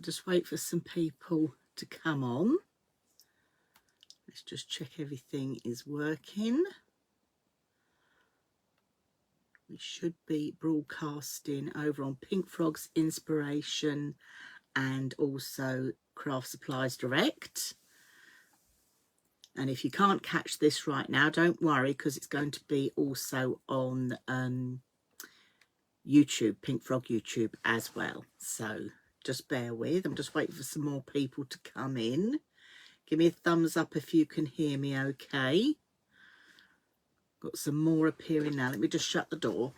just wait for some people to come on. Let's just check everything is working. We should be broadcasting over on Pink Frog's Inspiration and also Craft Supplies Direct. And if you can't catch this right now, don't worry, because it's going to be also on YouTube, Pink Frog YouTube as well. So just bear with. I'm just waiting for some more people to come in. Give me a thumbs up if you can hear me okay. Got some more appearing now. Let me just shut the door.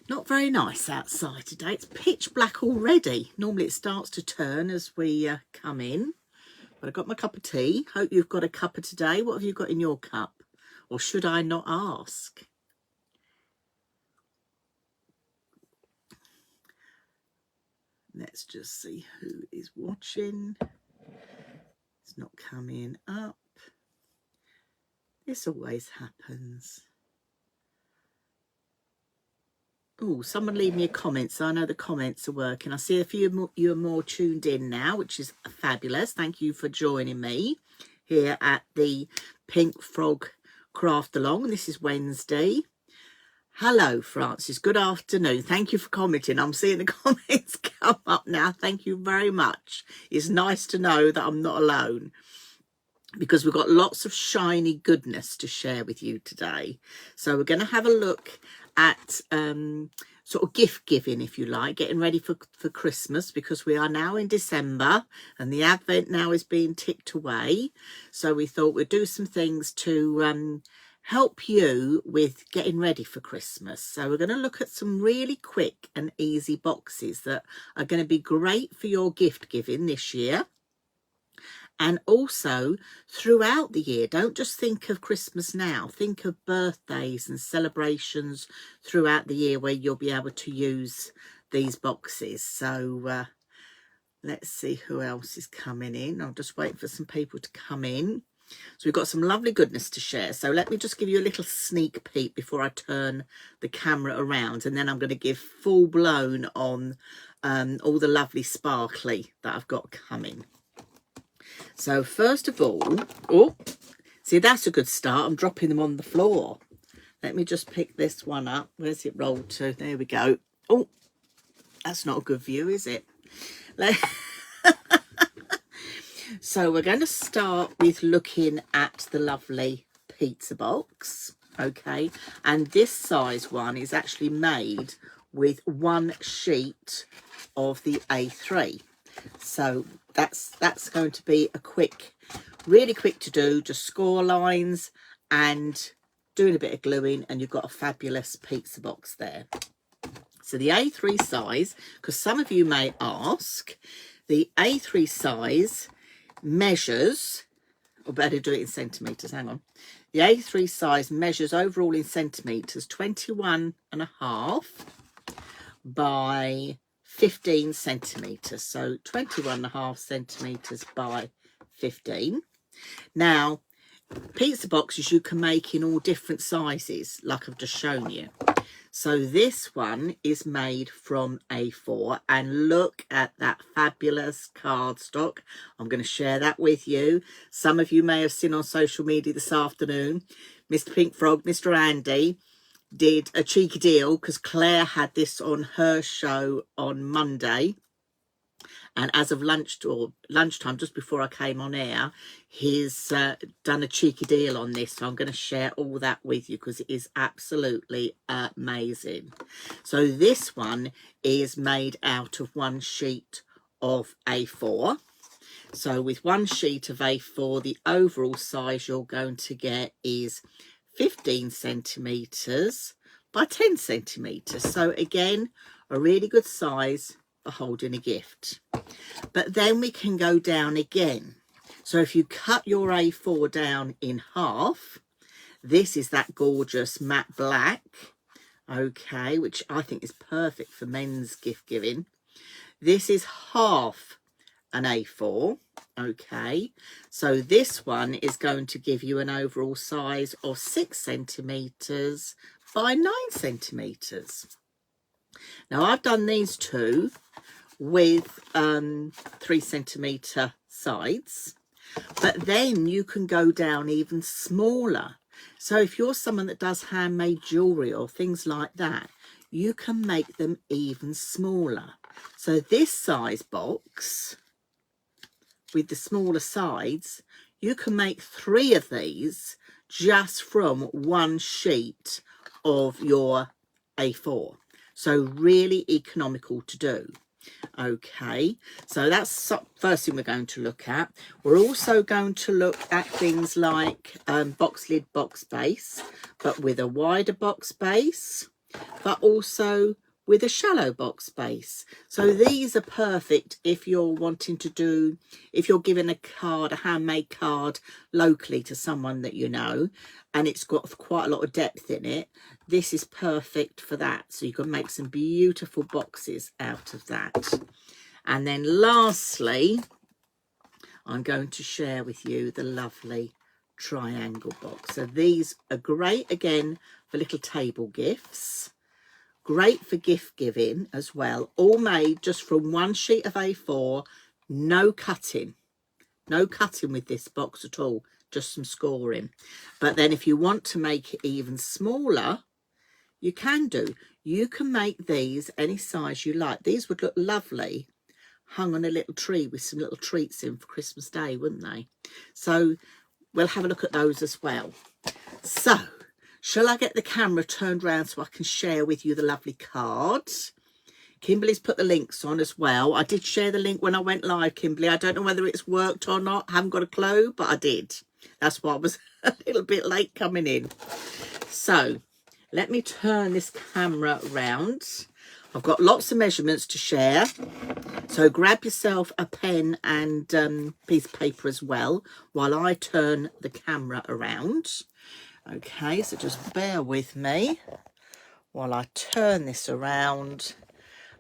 Not very nice outside today. It's pitch black already. Normally it starts to turn as we come in. But I've got my cup of tea. Hope you've got a cuppa today. What have you got in your cup? Or should I not ask? Let's just see who is watching. It's not coming up. This always happens. Oh, someone leave me a comment so I know the comments are working. I see a few of you are more tuned in now, which is fabulous. Thank you for joining me here at the Pink Frog Craft Along. This is Wednesday. Hello, Francis. Good afternoon. Thank you for commenting. I'm seeing the comments come up now. Thank you very much. It's nice to know that I'm not alone, because we've got lots of shiny goodness to share with you today. So we're going to have a look at sort of gift giving, if you like, getting ready for Christmas, because we are now in December and the Advent now is being ticked away. So we thought we'd do some things to help you with getting ready for Christmas. So we're going to look at some really quick and easy boxes that are going to be great for your gift giving this year. And also throughout the year. Don't just think of Christmas now. Think of birthdays and celebrations throughout the year where you'll be able to use these boxes. So let's see who else is coming in. I'll just wait for some people to come in. So we've got some lovely goodness to share. So let me just give you a little sneak peek before I turn the camera around. And then I'm going to give full blown on all the lovely sparkly that I've got coming. So first of all, oh, see, that's a good start. I'm dropping them on the floor. Let me just pick this one up. Where's it rolled to? There we go. Oh, that's not a good view, is it? So we're going to start with looking at the lovely pizza box. Okay. And this size one is actually made with one sheet of the A3. So that's going to be a quick, really quick to do, just score lines and doing a bit of gluing, and you've got a fabulous pizza box there. So the A3 size, because some of you may ask, the A3 size measures, or better do it in centimetres, hang on. The A3 size measures overall in centimetres 21.5 by 15 centimetres, so 21.5 centimetres by 15. Now, pizza boxes you can make in all different sizes, like I've just shown you. So this one is made from A4, and look at that fabulous cardstock. I'm going to share that with you. Some of you may have seen on social media this afternoon, Mr. Pink Frog, Mr. Andy, did a cheeky deal because Claire had this on her show on Monday, and as of lunchtime, just before I came on air, he's done a cheeky deal on this. So I'm going to share all that with you because it is absolutely amazing. So this one is made out of one sheet of A4. So with one sheet of A4, the overall size you're going to get is 15 centimetres by 10 centimetres. So again, a really good size for holding a gift. But then we can go down again. So if you cut your A4 down in half, this is that gorgeous matte black, okay, which I think is perfect for men's gift giving. This is half an A4, okay, so this one is going to give you an overall size of 6 centimetres by 9 centimetres. Now I've done these two with 3cm sides, but then you can go down even smaller. So if you're someone that does handmade jewellery or things like that, you can make them even smaller. So this size box with the smaller sides, you can make 3 of these just from one sheet of your A4. So really economical to do. Okay, so that's the first thing we're going to look at. We're also going to look at things like box lid, box base, but with a wider box base, but also with a shallow box base. So these are perfect if you're wanting to do, if you're giving a card, a handmade card locally to someone that you know, and it's got quite a lot of depth in it. This is perfect for that. So you can make some beautiful boxes out of that. And then lastly, I'm going to share with you the lovely triangle box. So these are great again for little table gifts. Great for gift giving as well. All made just from one sheet of A4. No cutting. No cutting with this box at all. Just some scoring. But then if you want to make it even smaller, you can do. You can make these any size you like. These would look lovely hung on a little tree with some little treats in for Christmas Day, wouldn't they? So we'll have a look at those as well. So shall I get the camera turned around so I can share with you the lovely cards? Kimberly's put the links on as well. I did share the link when I went live, Kimberly. I don't know whether it's worked or not. I haven't got a clue, but I did. That's why I was a little bit late coming in. So let me turn this camera around. I've got lots of measurements to share. So grab yourself a pen and piece of paper as well while I turn the camera around. Okay, so just bear with me while I turn this around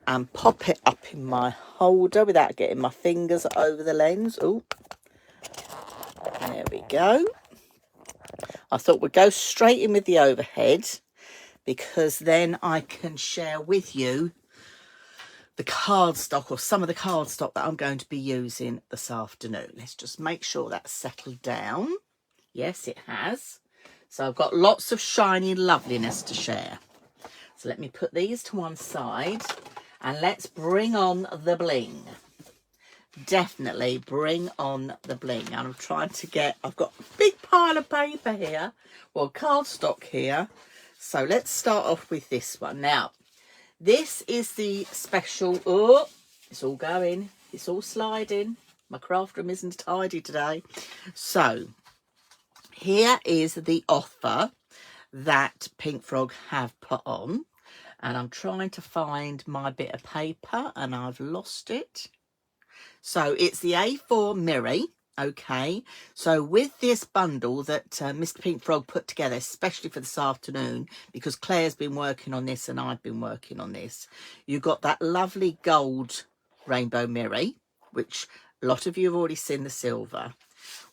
and pop it up in my holder without getting my fingers over the lens. Oh, there we go. I thought we'd go straight in with the overhead because then I can share with you the cardstock or some of the cardstock that I'm going to be using this afternoon. Let's just make sure that's settled down. Yes, it has. So I've got lots of shiny loveliness to share. So let me put these to one side and let's bring on the bling. Definitely bring on the bling. And I'm trying to get, I've got a big pile of paper here, well, cardstock here. So let's start off with this one. Now, this is the special, oh, it's all going, it's all sliding. My craft room isn't tidy today. So here is the offer that Pink Frog have put on. And I'm trying to find my bit of paper and I've lost it. So it's the A4 Miri. Okay, so with this bundle that Mr. Pink Frog put together, especially for this afternoon, because Claire's been working on this and I've been working on this, you got that lovely gold rainbow Miri, which a lot of you have already seen the silver.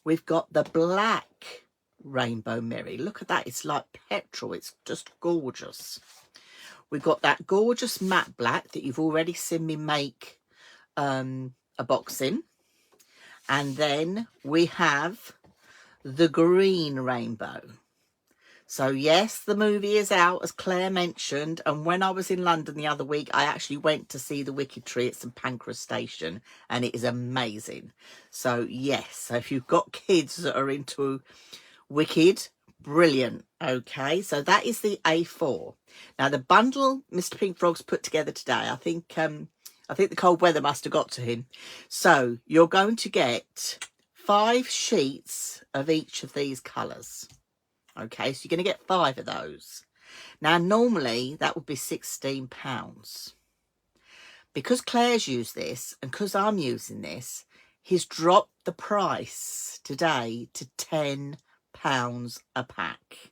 We've got the black rainbow Miri. Look at that, it's like petrol, it's just gorgeous. We've got that gorgeous matte black that you've already seen me make a box in. And then we have the green rainbow. So yes, the movie is out, as Claire mentioned. And when I was in London the other week, I actually went to see the Wicked Tree at St Pancras Station. And it is amazing. So yes, so if you've got kids that are into Wicked, brilliant. Okay, so that is the A4. Now the bundle Mr. Pink Frog's put together today, I think the cold weather must have got to him. So you're going to get 5 sheets of each of these colours. Okay, so you're going to get 5 of those. Now, normally that would be £16. Because Claire's used this and because I'm using this, he's dropped the price today to £10 a pack.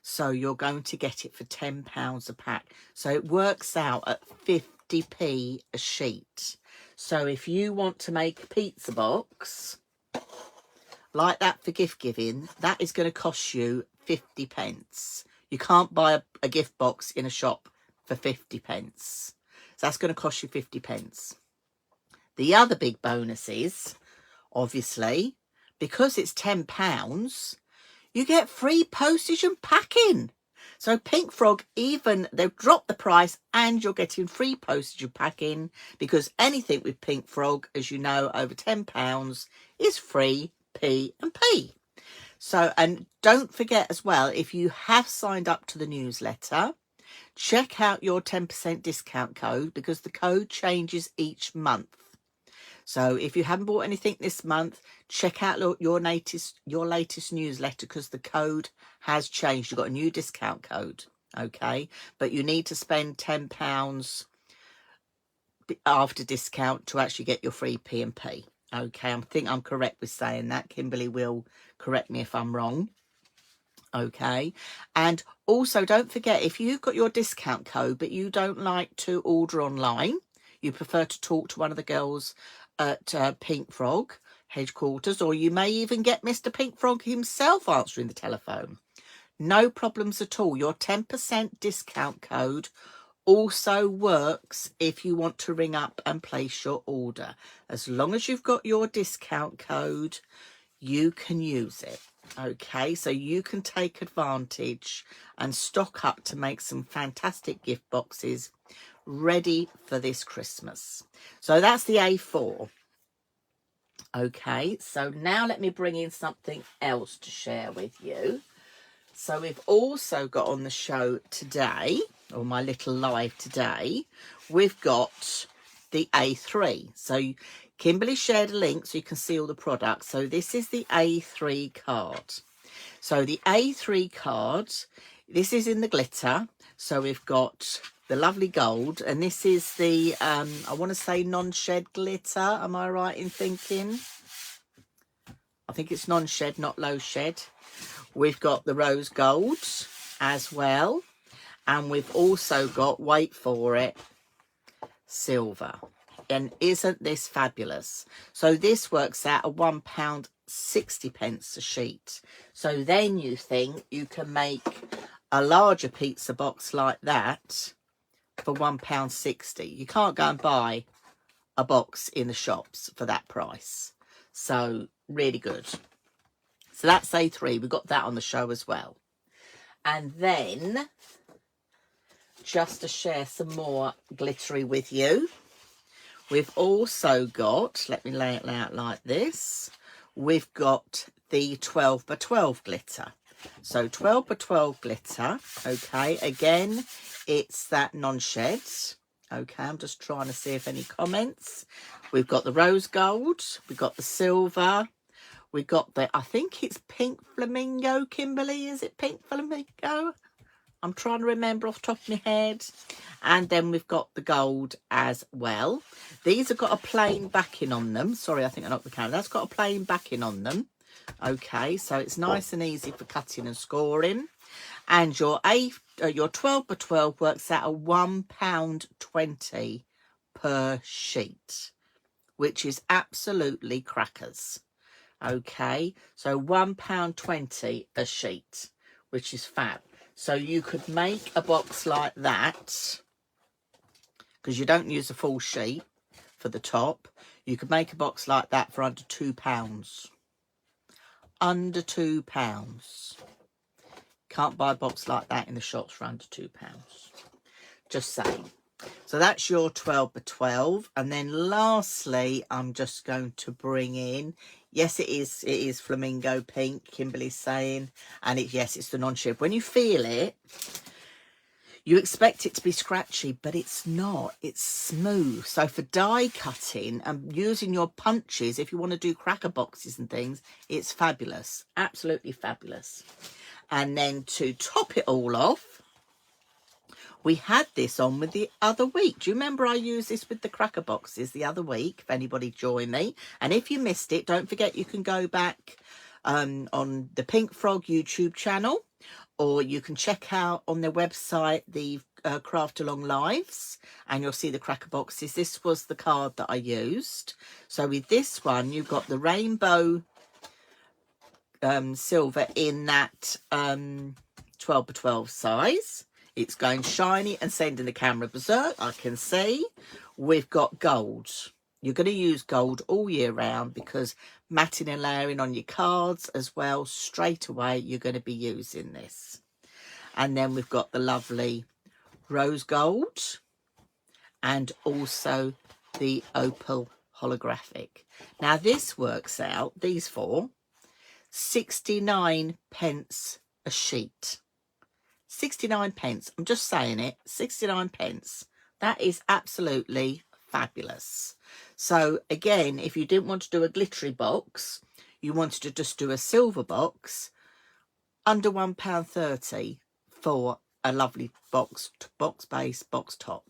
So you're going to get it for £10 a pack. So it works out at 50p a sheet. So if you want to make a pizza box like that for gift giving, that is going to cost you 50p. You can't buy a gift box in a shop for 50p. So that's going to cost you 50p. The other big bonus is, obviously, because it's £10, you get free postage and packing. So Pink Frog, even they've dropped the price and you're getting free postage and packing, because anything with Pink Frog, as you know, over £10 is free P&P. So, and don't forget as well, if you have signed up to the newsletter, check out your 10% discount code, because the code changes each month. So if you haven't bought anything this month, check out your latest newsletter, because the code has changed. You've got a new discount code, okay? But you need to spend £10 after discount to actually get your free P&P. Okay, I think I'm correct with saying that. Kimberly will correct me if I'm wrong. Okay, and also don't forget, if you've got your discount code but you don't like to order online, you prefer to talk to one of the girls at Pink Frog headquarters, or you may even get Mr. Pink Frog himself answering the telephone. No problems at all. Your 10% discount code also works if you want to ring up and place your order. As long as you've got your discount code, you can use it. Okay, so you can take advantage and stock up to make some fantastic gift boxes ready for this Christmas. So that's the A4. Okay, so now let me bring in something else to share with you. So we've also got on the show today, or my little live today, we've got the A3. So Kimberly shared a link so you can see all the products. So this is the A3 card. So the A3 card, this is in the glitter. So we've got the lovely gold, and this is the, I want to say non-shed glitter. Am I right in thinking? I think it's non-shed, not low shed. We've got the rose gold as well. And we've also got, wait for it, silver. And isn't this fabulous? So this works out at £1.60 a sheet. So then you think you can make a larger pizza box like that for £1.60. You can't go and buy a box in the shops for that price. So really good. So that's A3. We've got that on the show as well. And then, just to share some more glittery with you, we've also got, let me lay it out like this, we've got the 12 by 12 glitter. So 12 by 12 glitter, okay, again, it's that non-shed. Okay, I'm just trying to see if any comments. We've got the rose gold, we've got the silver, we've got the, I think it's pink flamingo, Kimberly, is it pink flamingo? I'm trying to remember off the top of my head. And then we've got the gold as well. These have got a plain backing on them. Sorry, I think I knocked the camera. That's got a plain backing on them. Okay, so it's nice and easy for cutting and scoring. And your 12 by 12 works out at £1.20 per sheet, which is absolutely crackers. Okay, so £1.20 a sheet, which is fab. So you could make a box like that, because you don't use a full sheet for the top. You could make a box like that for under £2. Under £2. Can't buy a box like that in the shops for under £2. Just saying. So that's your 12 by 12. And then lastly, I'm just going to bring in, yes, it is flamingo pink, Kimberly's saying. And yes, it's the non-shed. When you feel it, you expect it to be scratchy, but it's not. It's smooth. So for die cutting and using your punches, if you want to do cracker boxes and things, it's fabulous. Absolutely fabulous. And then to top it all off, we had this on with the other week. Do you remember I used this with the cracker boxes the other week, if anybody joined me? And if you missed it, don't forget you can go back on the Pink Frog YouTube channel, or you can check out on their website the Craft Along Lives, and you'll see the cracker boxes. This was the card that I used. So with this one, you've got the rainbow silver in that 12 by 12 size. It's going shiny and sending the camera berserk. I can see we've got gold. You're going to use gold all year round because matting and layering on your cards as well, straight away you're going to be using this. And then we've got the lovely rose gold and also the opal holographic. Now this works out, these four, 69 pence a sheet. 69 pence. I'm just saying it. 69 pence. That is absolutely fabulous. So again, if you didn't want to do a glittery box, you wanted to just do a silver box, under £1.30 for a lovely box base, box top.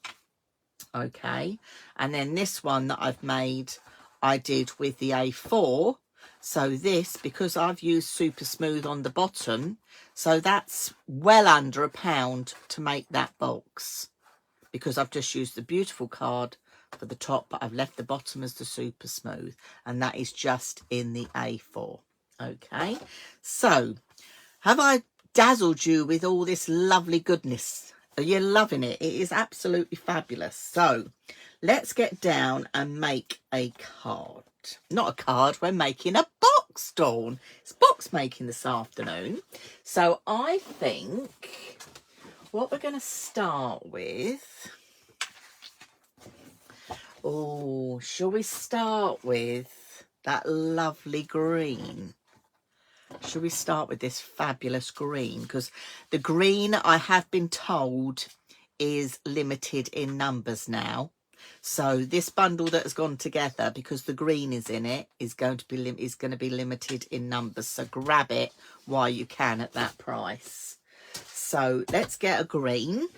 Okay. And then this one that I've made, I did with the A4. So this, because I've used Super Smooth on the bottom, so that's well under £1 to make that box, because I've just used the beautiful card for the top, but I've left the bottom as the Super Smooth, and that is just in the A4. Okay, so have I dazzled you with all this lovely goodness? Are you loving it? It is absolutely fabulous. So let's get down and make a card. Not a card, we're making a box, Dawn. It's box making this afternoon. So I think what we're going to start with... Oh, shall we start with that lovely green? Shall we start with this fabulous green? Because the green, I have been told, is limited in numbers now. So this bundle that has gone together, because the green is in it, is going to be limited in numbers. So grab it while you can at that price. So let's get a green.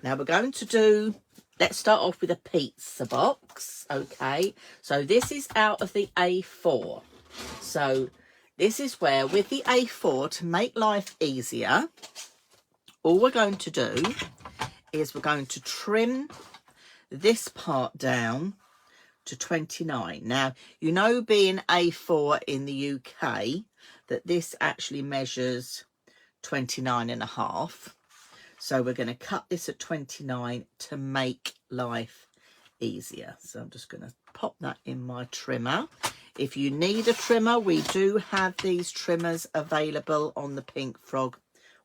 Now we're going to do... Let's start off with a pizza box. Okay. So this is out of the A4. So this is where, with the A4, to make life easier, all we're going to do is we're going to trim this part down to 29. Now, you know, being A4 in the UK, that this actually measures 29.5. So we're going to cut this at 29 to make life easier. So I'm just going to pop that in my trimmer. If you need a trimmer, we do have these trimmers available on the Pink Frog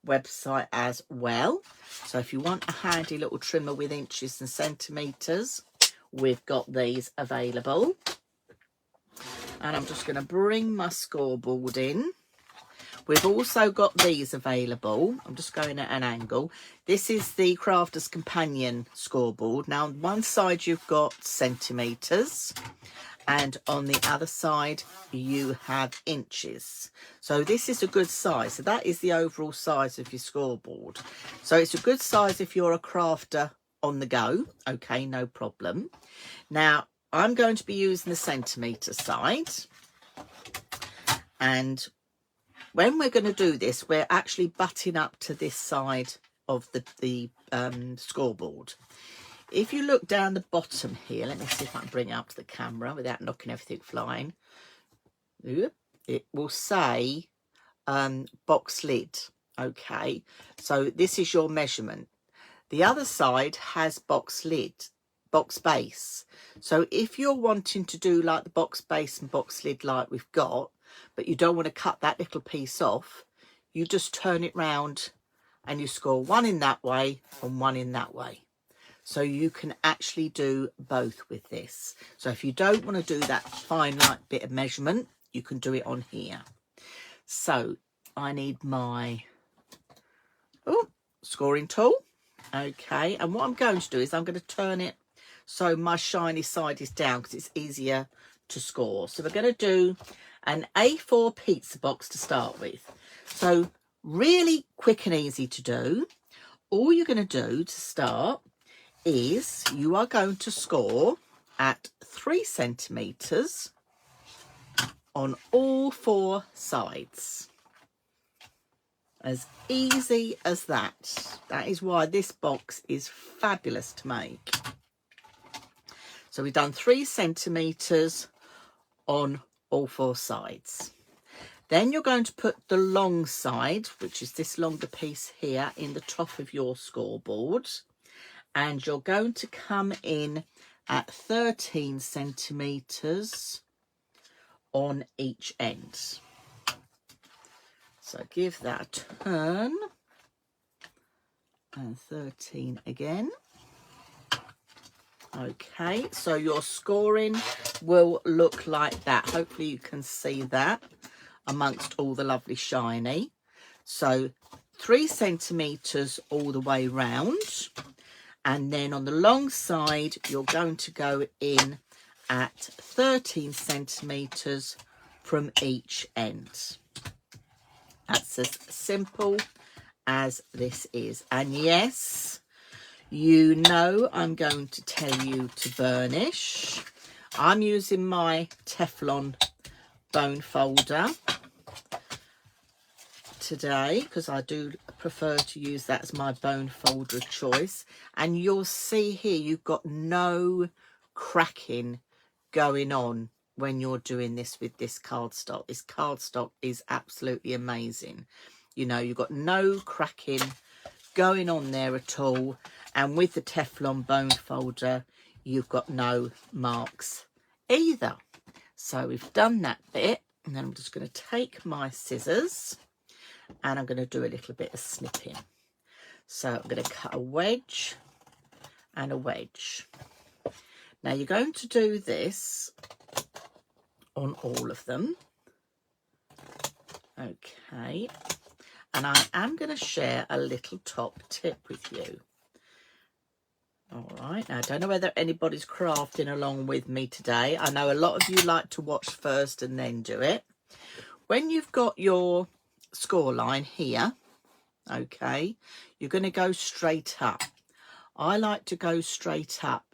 website as well. So if you want a handy little trimmer with inches and centimetres, we've got these available. And I'm just going to bring my scoreboard in. We've also got these available. I'm just going at an angle. This is the Crafter's Companion scoreboard. Now, on one side, you've got centimetres, and on the other side, you have inches. So this is a good size. So that is the overall size of your scoreboard. So it's a good size if you're a crafter on the go. Okay, no problem. Now, I'm going to be using the centimetre side. And when we're going to do this, we're actually butting up to this side of the scoreboard. If you look down the bottom here, let me see if I can bring it up to the camera without knocking everything flying. It will say box lid. Okay, so this is your measurement. The other side has box lid, box base. So if you're wanting to do like the box base and box lid like we've got, but you don't want to cut that little piece off, you just turn it round and you score one in that way and one in that way. So you can actually do both with this. So if you don't want to do that fine light bit of measurement, you can do it on here. So I need my scoring tool. Okay, and what I'm going to do is I'm going to turn it so my shiny side is down because it's easier to score. So we're going to do an A4 pizza box to start with. So really quick and easy to do. All you're going to do to start is you are going to score at 3 centimetres on all 4 sides. As easy as that. That is why this box is fabulous to make. So we've done 3 centimetres on all 4 sides. Then you're going to put the long side, which is this longer piece here, in the top of your scoreboard. And you're going to come in at 13 centimetres on each end. So give that a turn. And 13 again. Okay, so your scoring will look like that. Hopefully you can see that amongst all the lovely shiny. So 3 centimetres all the way round, and then on the long side you're going to go in at 13 centimetres from each end. That's as simple as this is. And yes, you know I'm going to tell you to burnish. I'm using my Teflon bone folder today because I do prefer to use that as my bone folder of choice. And you'll see here you've got no cracking going on when you're doing this with this cardstock. This cardstock is absolutely amazing. You know, you've got no cracking going on there at all. And with the Teflon bone folder, you've got no marks either. So we've done that bit. And then I'm just going to take my scissors and I'm going to do a little bit of snipping. So I'm going to cut a wedge and a wedge. Now you're going to do this on all of them. Okay. And I am going to share a little top tip with you. All right, now I don't know whether anybody's crafting along with me today. I know a lot of you like to watch first and then do it. When you've got your score line here, okay, you're going to go straight up. I like to go straight up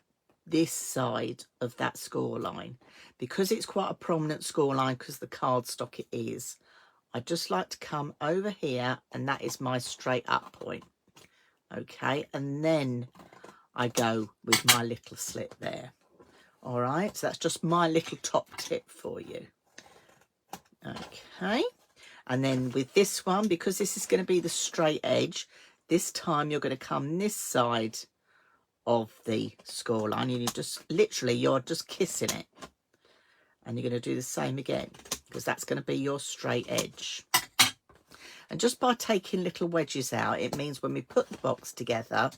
this side of that score line because it's quite a prominent score line because the cardstock it is. I just like to come over here and that is my straight up point. Okay, and then I go with my little slit there. All right, so that's just my little top tip for you. Okay, and then with this one, because this is going to be the straight edge, this time you're going to come this side of the score line and you just literally, you're just kissing it. And you're going to do the same again because that's going to be your straight edge. And just by taking little wedges out, it means when we put the box together,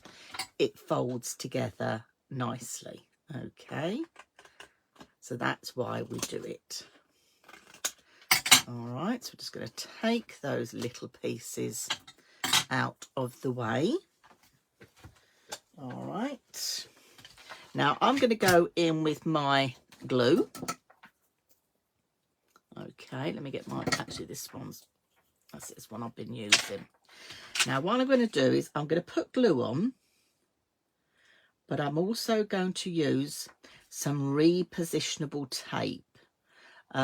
it folds together nicely. Okay, so that's why we do it. All right, so we're just going to take those little pieces out of the way. All right, now I'm going to go in with my glue. Okay, let me get my, actually this one's, that's this one I've been using. Now what I'm going to do is I'm going to put glue on, but I'm also going to use some repositionable tape. Now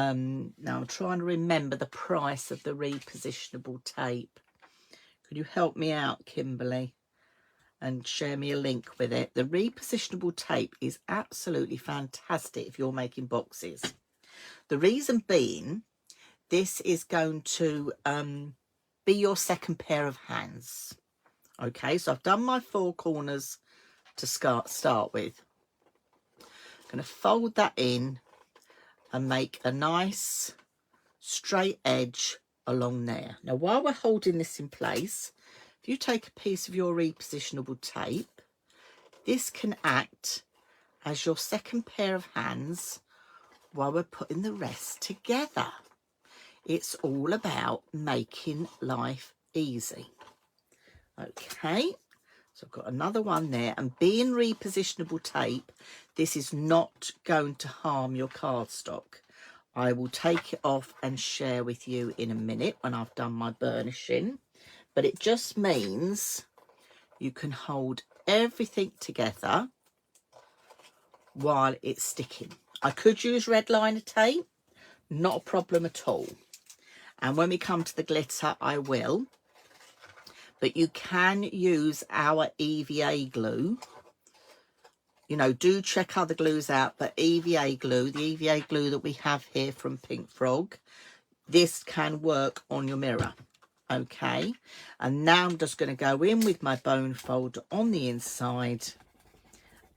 I'm trying to remember the price of the repositionable tape. Could you help me out, Kimberly, and share me a link with it? The repositionable tape is absolutely fantastic if you're making boxes. The reason being, this is going to be your second pair of hands. Okay, so I've done my 4 corners to start with. I'm going to fold that in and make a nice straight edge along there. Now, while we're holding this in place, if you take a piece of your repositionable tape, this can act as your second pair of hands while we're putting the rest together. It's all about making life easy. Okay, so I've got another one there, and being repositionable tape, this is not going to harm your cardstock. I will take it off and share with you in a minute when I've done my burnishing, but it just means you can hold everything together while it's sticking. I could use red liner tape, not a problem at all. And when we come to the glitter, I will. But you can use our EVA glue. You know, do check other glues out, but EVA glue, the EVA glue that we have here from Pink Frog, this can work on your mirror. Okay, and now I'm just going to go in with my bone folder on the inside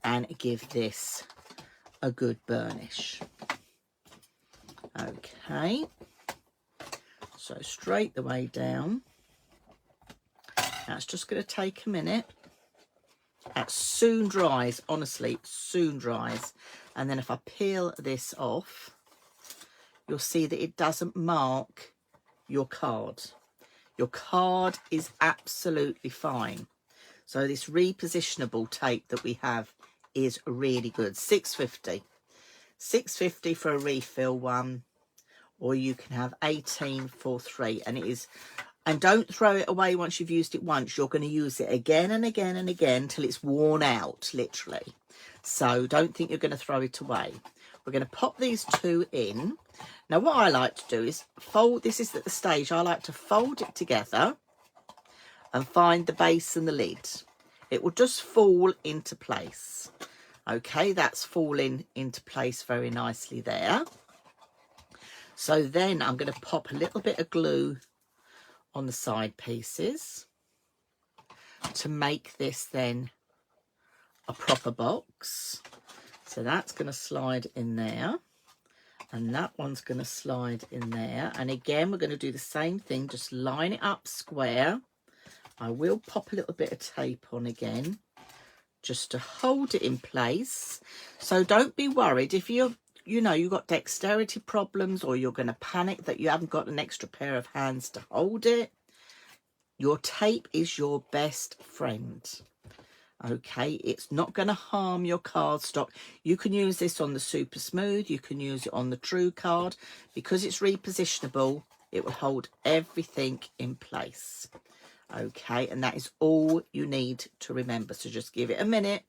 and give this a good burnish. Okay, so straight the way down. That's just going to take a minute. That soon dries, honestly, it soon dries. And then if I peel this off, you'll see that it doesn't mark your card. Your card is absolutely fine. So this repositionable tape that we have is really good. £6.50. £6.50 for a refill one, or you can have 18 for 3. And it is, and don't throw it away once you've used it once. You're going to use it again and again and again till it's worn out, literally. So don't think you're going to throw it away. We're going to pop these two in. Now, what I like to do is fold, this is at the stage, I like to fold it together and find the base and the lid. It will just fall into place. Okay, that's falling into place very nicely there. So then I'm going to pop a little bit of glue on the side pieces to make this then a proper box. So that's going to slide in there. And that one's going to slide in there. And again, we're going to do the same thing. Just line it up square. I will pop a little bit of tape on again, just to hold it in place. So don't be worried if you've got dexterity problems, or you're going to panic that you haven't got an extra pair of hands to hold it. Your tape is your best friend. Okay, it's not going to harm your cardstock. You can use this on the Super Smooth, you can use it on the True Card. Because it's repositionable, it will hold everything in place. Okay, and that is all you need to remember. So just give it a minute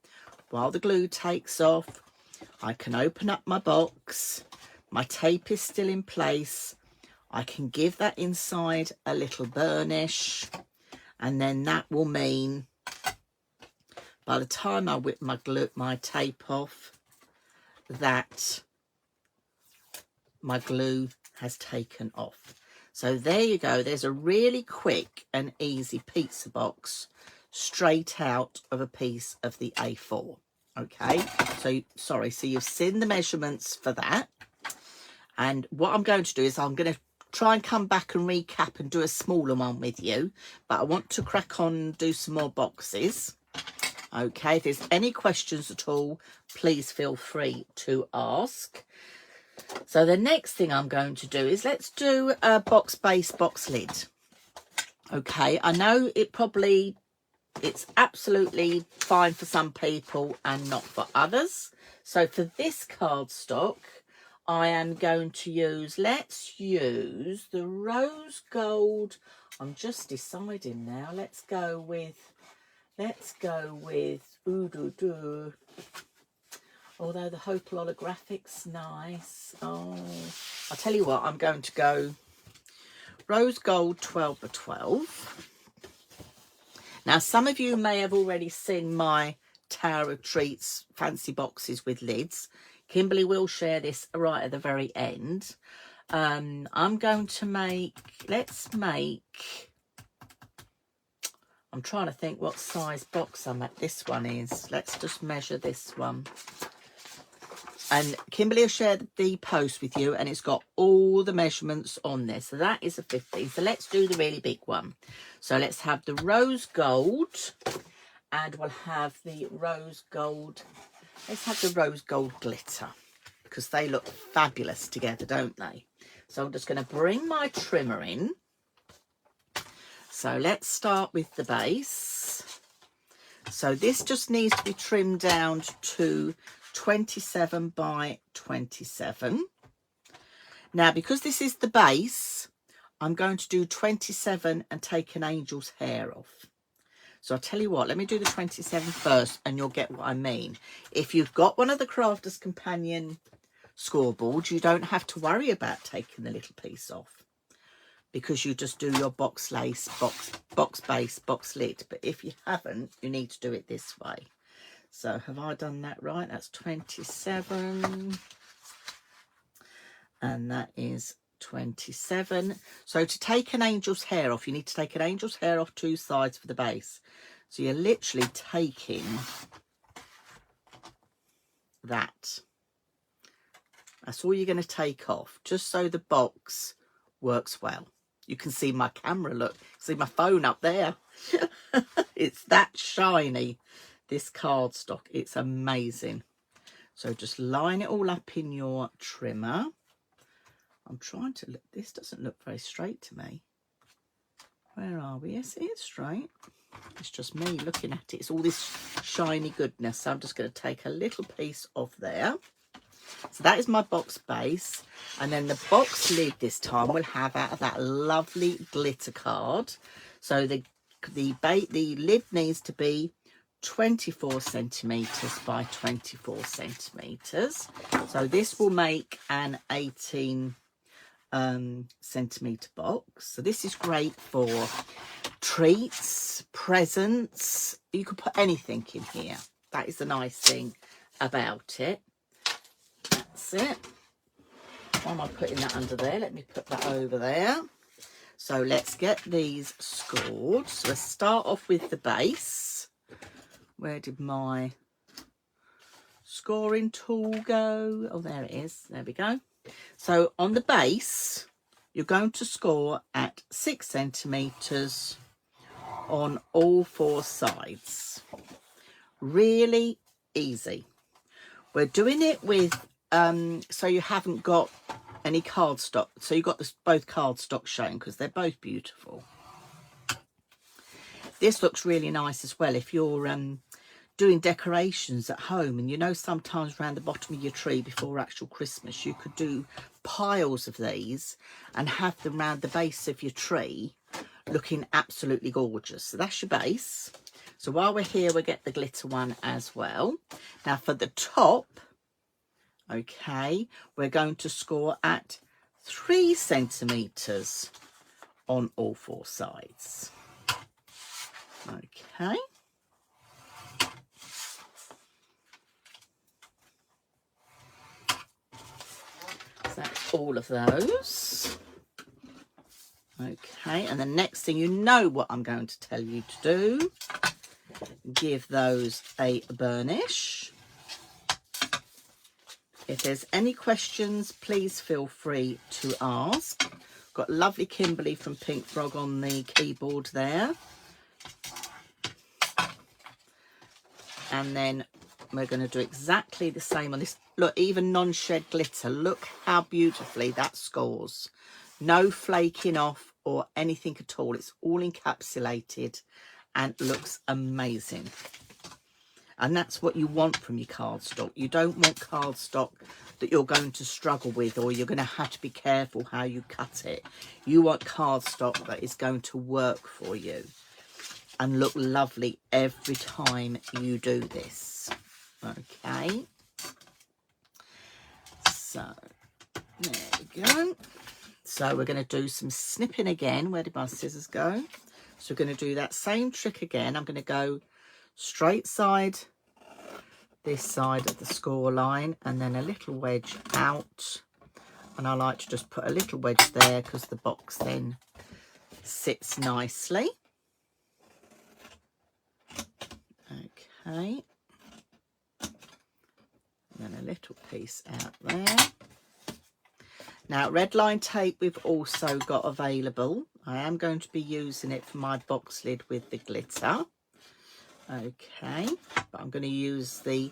while the glue takes off. I can open up my box. My tape is still in place. I can give that inside a little burnish, and then that will mean by the time I whip my tape off, that my glue has taken off. So there you go. There's a really quick and easy pizza box straight out of a piece of the A4. Okay, so you've seen the measurements for that. And what I'm going to do is I'm going to try and come back and recap and do a smaller one with you. But I want to crack on and do some more boxes. Okay, if there's any questions at all, please feel free to ask. So the next thing I'm going to do is let's do a box base, box lid. Okay, I know it's absolutely fine for some people and not for others. So for this cardstock, I am going to use, let's use the rose gold. I'm just deciding now. Let's go with although the Hope holographic's nice. Oh, I'll tell you what, I'm going to go rose gold 12 by 12. Now, some of you may have already seen my Tower of Treats fancy boxes with lids. Kimberly will share this right at the very end. I'm going to I'm trying to think what size box this one is. Let's just measure this one. And Kimberly will share the post with you, and it's got all the measurements on there. So that is a 50. So let's do the really big one. So let's have the rose gold, and we'll have the rose gold. Let's have the rose gold glitter, because they look fabulous together, don't they? So I'm just going to bring my trimmer in. So let's start with the base. So this just needs to be trimmed down to 27 by 27. Now, because this is the base, I'm going to do 27 and take an angel's hair off. So I'll tell you what, let me do the 27 first and you'll get what I mean. If you've got one of the Crafters Companion scoreboards, you don't have to worry about taking the little piece off, because you just do your box lace, box base, box lid. But if you haven't, you need to do it this way. So have I done that right? That's 27. And that is 27. So to take an angel's hair off, you need to take an angel's hair off 2 sides for the base. So you're literally taking that. That's all you're going to take off, just so the box works well. You can see my camera, look, see my phone up there. It's that shiny, this cardstock. It's amazing. So just line it all up in your trimmer. I'm trying to look, this doesn't look very straight to me. Where are we? Yes, it is straight. It's just me looking at it. It's all this shiny goodness. So I'm just going to take a little piece off there. So that is my box base. And then the box lid this time will have out of that lovely glitter card. So the lid needs to be 24 centimetres by 24 centimetres. So this will make an 18 centimetre box. So this is great for treats, presents. You could put anything in here. That is the nice thing about it. That's it. Why am I putting that under there? Let me put that over there. So let's get these scored. So let's start off with the base. Where did my scoring tool go? Oh, there it is. There we go. So on the base, you're going to score at 6 centimetres on all 4 sides. Really easy. We're doing it with, so you haven't got any cardstock. So you've got this, both cardstock showing because they're both beautiful. This looks really nice as well if you're doing decorations at home, and you know sometimes around the bottom of your tree before actual Christmas you could do piles of these and have them around the base of your tree looking absolutely gorgeous. So that's your base. So while we're here, we'll get the glitter one as well. Now for the top, okay, we're going to score at 3 centimetres on all 4 sides. Okay. So that's all of those. Okay, and the next thing, you know what I'm going to tell you to do. Give those a burnish. If there's any questions, please feel free to ask. Got lovely Kimberly from Pink Frog on the keyboard there. And then we're going to do exactly the same on this. Look, even non-shed glitter. Look how beautifully that scores. No flaking off or anything at all. It's all encapsulated and looks amazing. And that's what you want from your cardstock. You don't want cardstock that you're going to struggle with, or you're going to have to be careful how you cut it. You want cardstock that is going to work for you and look lovely every time you do this. Okay. So, there we go. So we're going to do some snipping again. Where did my scissors go? So we're going to do that same trick again. I'm going to go straight side, this side of the score line, and then a little wedge out. And I like to just put a little wedge there because the box then sits nicely. Okay. And then a little piece out there. Now, red line tape we've also got available. I am going to be using it for my box lid with the glitter. Okay, but I'm going to use the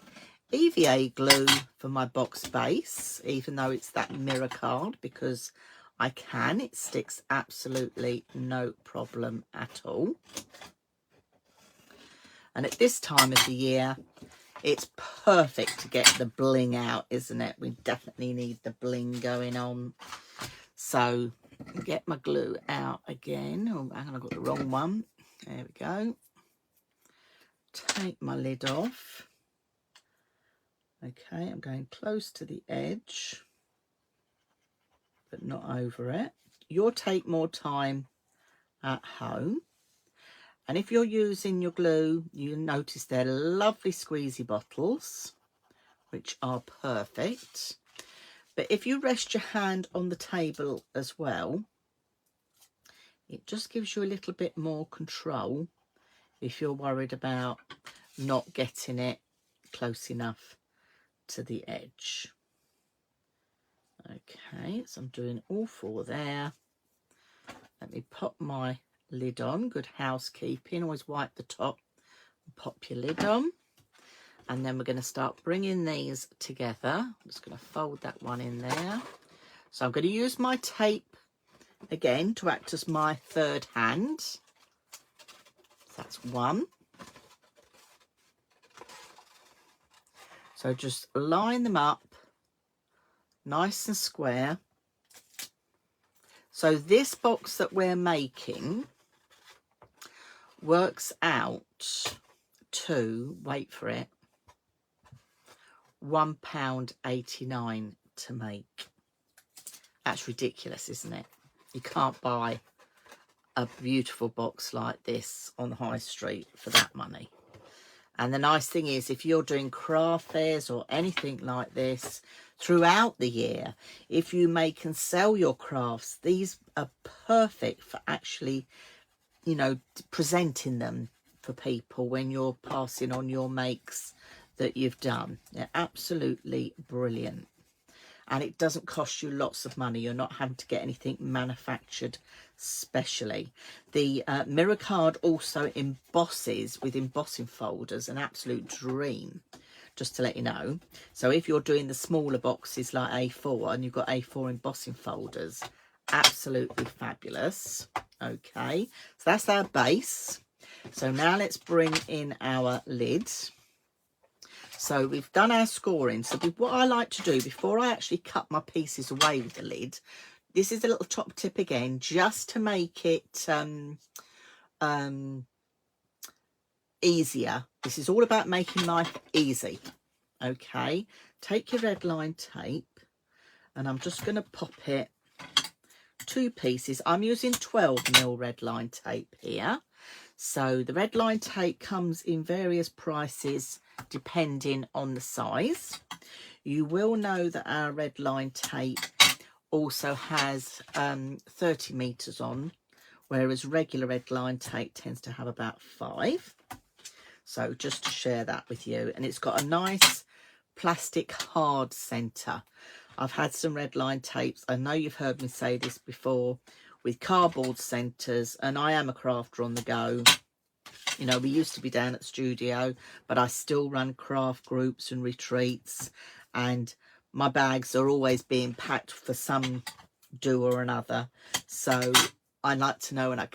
EVA glue for my box base, even though it's that mirror card, because I can. It sticks absolutely no problem at all. And at this time of the year, it's perfect to get the bling out, isn't it? We definitely need the bling going on. So get my glue out again. Oh, hang on, I got the wrong one. There we go. Take my lid off. Okay, I'm going close to the edge, but not over it. You'll take more time at home. And if you're using your glue, you'll notice they're lovely squeezy bottles, which are perfect. But if you rest your hand on the table as well, it just gives you a little bit more control if you're worried about not getting it close enough to the edge. Okay, so I'm doing all 4 there. Let me pop my lid on. Good housekeeping. Always wipe the top and pop your lid on. And then we're going to start bringing these together. I'm just going to fold that one in there. So I'm going to use my tape again to act as my 3rd hand. So that's 1. So just line them up nice and square. So this box that we're making works out to, wait for it, £1.89 to make. That's ridiculous, isn't it? You can't buy a beautiful box like this on the high street for that money. And the nice thing is, if you're doing craft fairs or anything like this throughout the year, if you make and sell your crafts, these are perfect for actually, you know, presenting them for people when you're passing on your makes that you've done. They're absolutely brilliant. And it doesn't cost you lots of money. You're not having to get anything manufactured specially. The mirror card also embosses with embossing folders, an absolute dream, just to let you know. So if you're doing the smaller boxes like A4 and you've got A4 embossing folders, absolutely fabulous. Okay, so that's our base. So now let's bring in our lid. So we've done our scoring. So what I like to do before I actually cut my pieces away with the lid, this is a little top tip again, just to make it easier. This is all about making life easy. Okay, take your red line tape and I'm just going to pop it 2 pieces. I'm using 12mm red line tape here. So the red line tape comes in various prices depending on the size. You will know that our red line tape also has 30 meters on, whereas regular red line tape tends to have about 5. So just to share that with you. And it's got a nice plastic hard center. I've had some red line tapes, I know you've heard me say this before, with cardboard centers, and I am a crafter on the go. You know, we used to be down at the studio, but I still run craft groups and retreats, and my bags are always being packed for some do or another. So I like to know when I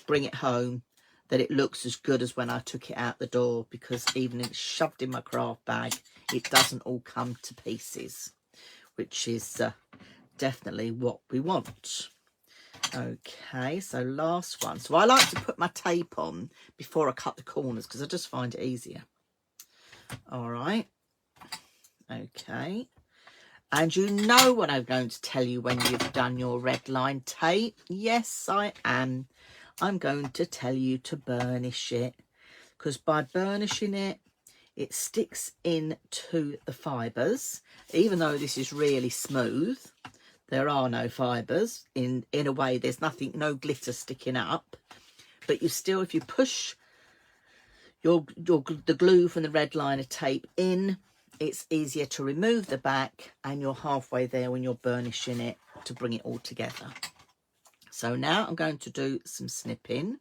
bring it home that it looks as good as when I took it out the door, because even if it's shoved in my craft bag, it doesn't all come to pieces, which is definitely what we want. Okay, so last one. So I like to put my tape on before I cut the corners because I just find it easier. All right. Okay. And you know what I'm going to tell you when you've done your red line tape. Yes, I am. I'm going to tell you to burnish it, because by burnishing it, it sticks into the fibres. Even though this is really smooth, there are no fibres. In a way, there's nothing, no glitter sticking up. But you still, if you push the glue from the red liner tape in, it's easier to remove the back, and you're halfway there when you're burnishing it to bring it all together. So now I'm going to do some snipping.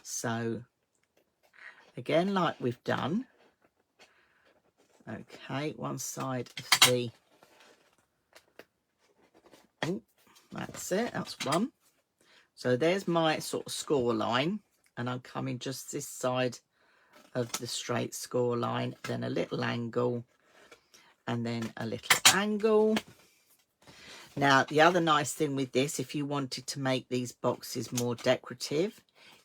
So again, like we've done. Okay, one side of the, oh, that's it, that's one. So there's my sort of score line, and I'm coming just this side of the straight score line, then a little angle, and then a little angle. Now, the other nice thing with this, if you wanted to make these boxes more decorative,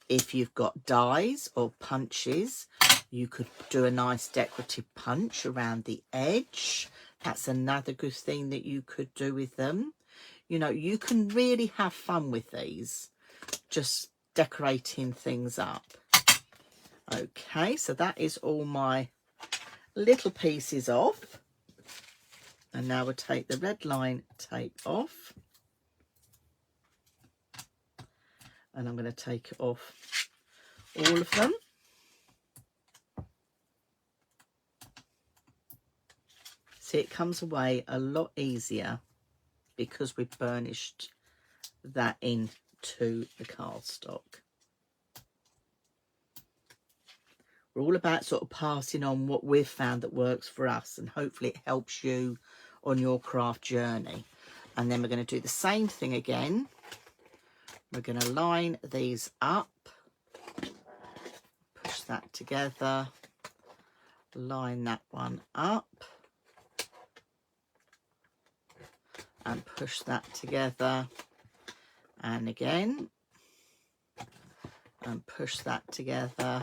if you've got dies or punches, you could do a nice decorative punch around the edge. That's another good thing that you could do with them. You know, you can really have fun with these, just decorating things up. Okay, so that is all my little pieces off. And now we'll take the red line tape off. And I'm going to take it off all of them. See, it comes away a lot easier because we've burnished that into the cardstock. We're all about sort of passing on what we've found that works for us, and hopefully it helps you on your craft journey. And then we're going to do the same thing again. We're going to line these up, push that together, line that one up, and push that together, and again, and push that together,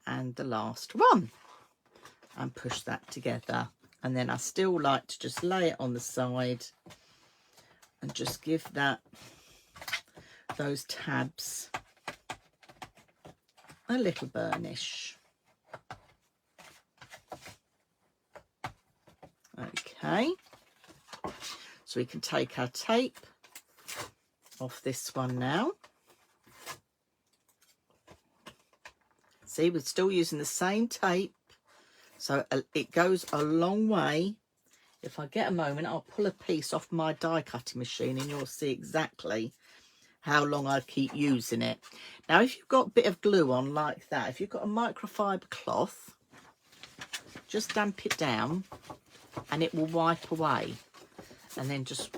and the last one, and push that together. And then I still like to just lay it on the side and just give that those tabs a little burnish. Okay, so we can take our tape off this one now. See, we're still using the same tape, so it goes a long way. If I get a moment, I'll pull a piece off my die cutting machine and you'll see exactly how long I keep using it. Now, if you've got a bit of glue on like that, if you've got a microfiber cloth, just damp it down and it will wipe away. And then just,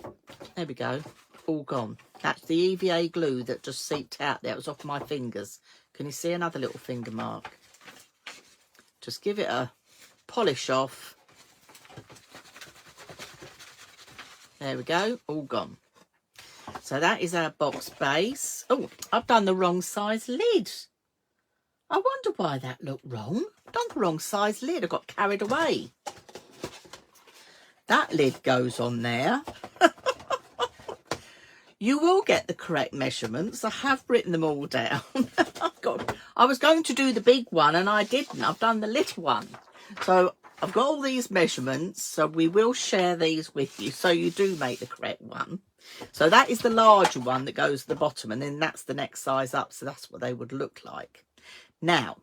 there we go, all gone. That's the EVA glue that just seeped out there. It was off my fingers. Can you see another little finger mark? Just give it a polish off. There we go, all gone. So that is our box base. Oh, I've done the wrong size lid. I wonder why that looked wrong. I've done the wrong size lid. I got carried away. That lid goes on there. You will get the correct measurements. I have written them all down. I was going to do the big one and I didn't. I've done the little one. So I've got all these measurements. So we will share these with you so you do make the correct one. So that is the larger one that goes to the bottom, and then that's the next size up. So that's what they would look like. Now,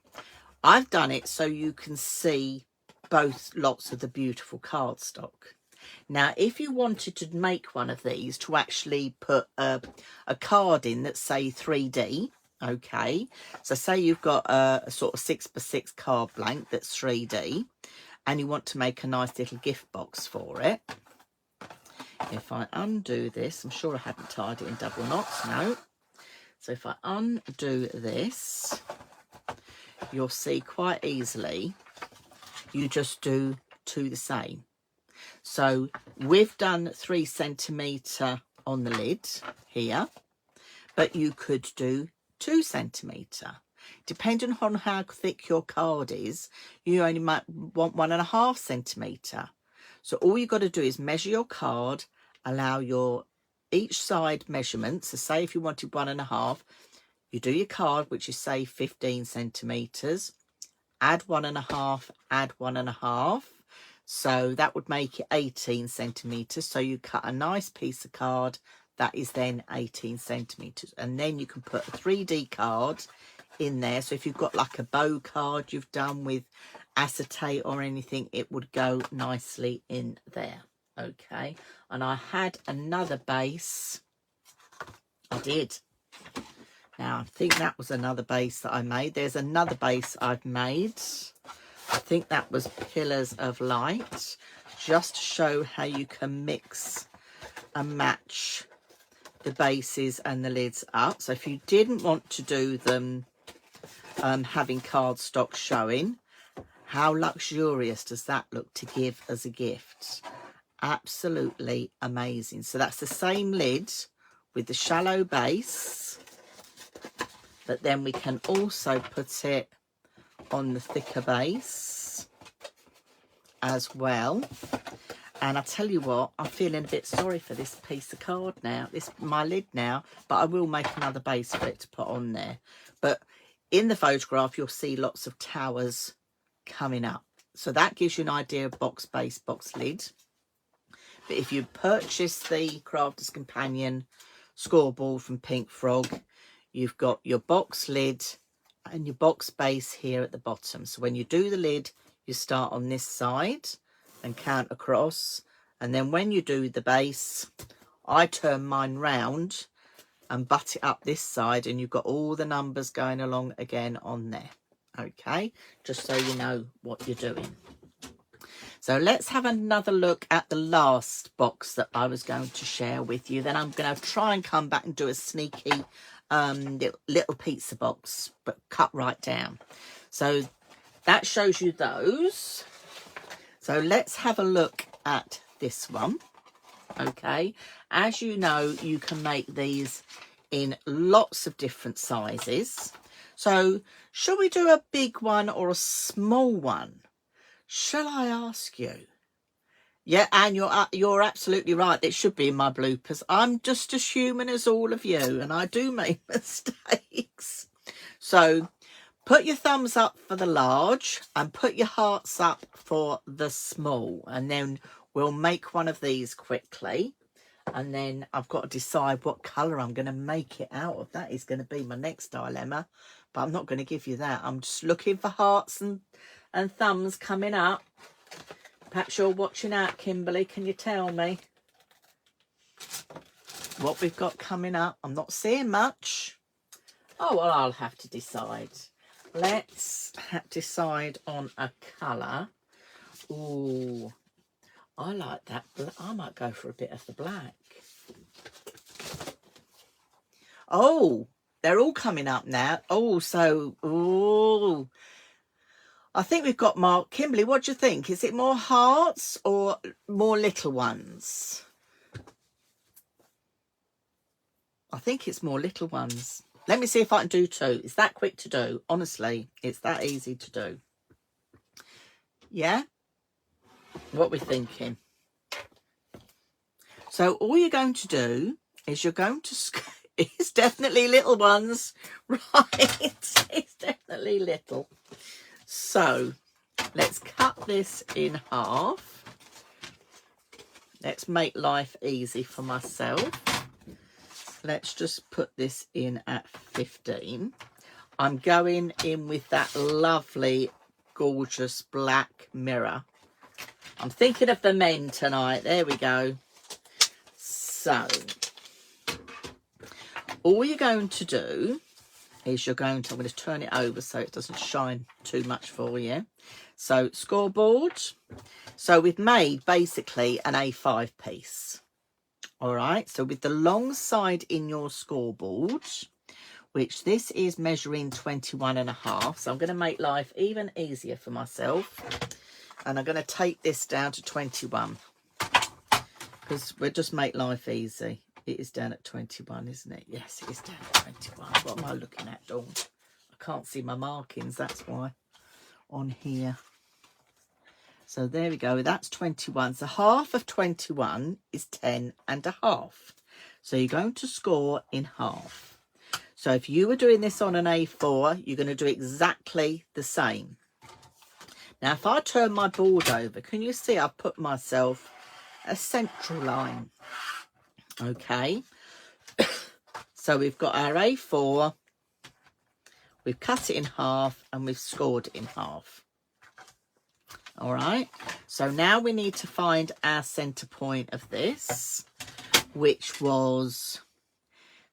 I've done it so you can see both lots of the beautiful cardstock. Now, if you wanted to make one of these to actually put a card in that's, say, 3D, okay, so say you've got a sort of 6x6 card blank that's 3D, and you want to make a nice little gift box for it. If I undo this, I'm sure I hadn't tied it in double knots, no. So if I undo this, you'll see quite easily, you just do two the same. So we've done 3 centimetre on the lid here, but you could do 2 centimetre. Depending on how thick your card is, you only might want 1.5 centimetre. So all you've got to do is measure your card, allow your each side measurements. So say if you wanted 1.5, you do your card, which is say 15 centimetres, add 1.5, add 1.5. So that would make it 18 centimetres. So you cut a nice piece of card that is then 18 centimetres. And then you can put a 3D card in there. So if you've got like a bow card you've done with acetate or anything, it would go nicely in there. Okay. And I had another base. I did. Now, I think that was another base that I made. There's another base I've made. I think that was Pillars of Light, just to show how you can mix and match the bases and the lids up. So if you didn't want to do them having cardstock showing, how luxurious does that look to give as a gift? Absolutely amazing. So that's the same lid with the shallow base, but then we can also put it on the thicker base as well. And I tell you what, I'm feeling a bit sorry for this piece of card now, my lid now, but I will make another base for it to put on there. But in the photograph, you'll see lots of towers coming up. So that gives you an idea of box base, box lid. But if you purchase the Crafter's Companion scoreboard from Pink Frog, you've got your box lid and your box base here at the bottom. So when you do the lid, you start on this side and count across. And then when you do the base, I turn mine round and butt it up this side, and you've got all the numbers going along again on there. Okay, just so you know what you're doing. So let's have another look at the last box that I was going to share with you. Then I'm going to try and come back and do a sneaky little pizza box, but cut right down. So that shows you those. So let's have a look at this one. Okay, as you know, you can make these in lots of different sizes. So shall we do a big one or a small one? Shall I ask you? Yeah, and you're absolutely right. It should be in my bloopers. I'm just as human as all of you, and I do make mistakes. So put your thumbs up for the large and put your hearts up for the small, and then we'll make one of these quickly. And then I've got to decide what colour I'm going to make it out of. That is going to be my next dilemma, but I'm not going to give you that. I'm just looking for hearts and thumbs coming up. Perhaps you're watching out, Kimberly. Can you tell me what we've got coming up? I'm not seeing much. Oh, well, I'll have to decide. Let's decide on a colour. Ooh, I like that. I might go for a bit of the black. Oh, they're all coming up now. Oh, so, ooh. I think we've got more. Kimberly, what do you think? Is it more hearts or more little ones? I think it's more little ones. Let me see if I can do two. It's that quick to do. Honestly, it's that easy to do. Yeah? What we're thinking. So all you're going to do is you're going to... It's definitely little ones. Right. It's definitely little. So let's cut this in half. Let's make life easy for myself. Let's just put this in at 15. I'm going in with that lovely, gorgeous black mirror. I'm thinking of the men tonight. There we go. So all you're going to do is I'm going to turn it over so it doesn't shine too much for you. So scoreboard. So we've made basically an A5 piece. All right. So with the long side in your scoreboard, which this is measuring 21.5. So I'm going to make life even easier for myself. And I'm going to take this down to 21. Because we'll just make life easy. It is down at 21, isn't it? Yes, it is down at 21. What am I looking at, Dawn? I can't see my markings, that's why, on here. So there we go. That's 21. So half of 21 is 10.5. So you're going to score in half. So if you were doing this on an A4, you're going to do exactly the same. Now, if I turn my board over, can you see I've put myself a central line? Okay, so we've got our A4, we've cut it in half and we've scored it in half. All right, so now we need to find our centre point of this, which was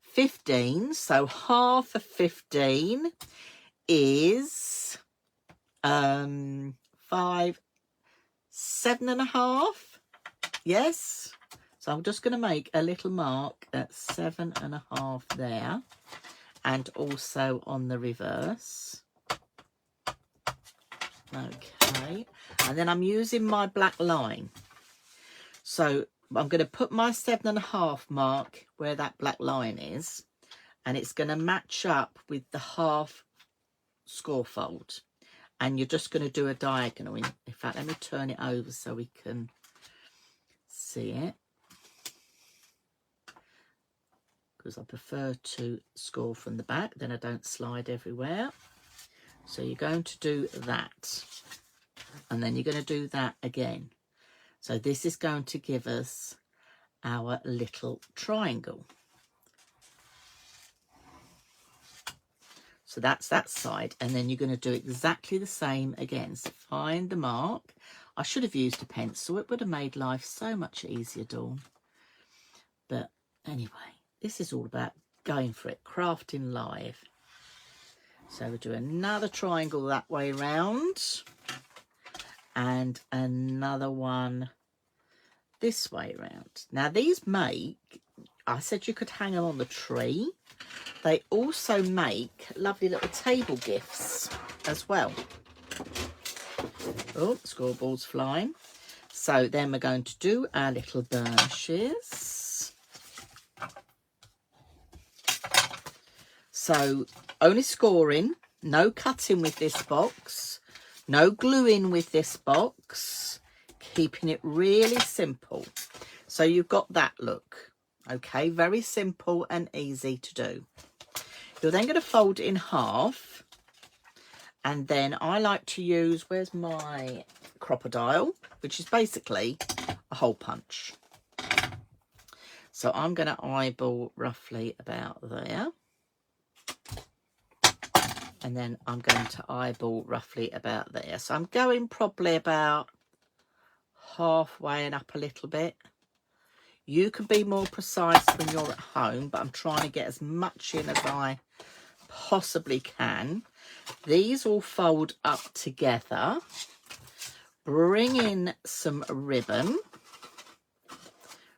15. So half of 15 is 5, 7.5. Yes. So I'm just going to make a little mark at 7.5 there, and also on the reverse. Okay, and then I'm using my black line. So I'm going to put my 7.5 mark where that black line is, and it's going to match up with the half score fold. And you're just going to do a diagonal. In fact, let me turn it over so we can see it, because I prefer to score from the back, then I don't slide everywhere. So you're going to do that, and then you're going to do that again. So this is going to give us our little triangle. So that's that side, and then you're going to do exactly the same again. So find the mark. I should have used a pencil. It would have made life so much easier, Dawn. But anyway, this is all about going for it, crafting live. So we'll do another triangle that way round, and another one this way round. Now these make, I said you could hang them on the tree. They also make lovely little table gifts as well. Oh, scoreboard's flying. So then we're going to do our little burnishes. So only scoring, no cutting with this box, no gluing with this box, keeping it really simple. So you've got that look. Okay, very simple and easy to do. You're then going to fold it in half, and then I like to use, where's my crocodile, which is basically a hole punch. So I'm going to eyeball roughly about there, and then I'm going to eyeball roughly about there. So I'm going probably about halfway and up a little bit. You can be more precise when you're at home, but I'm trying to get as much in as I possibly can. These all fold up together. Bring in some ribbon.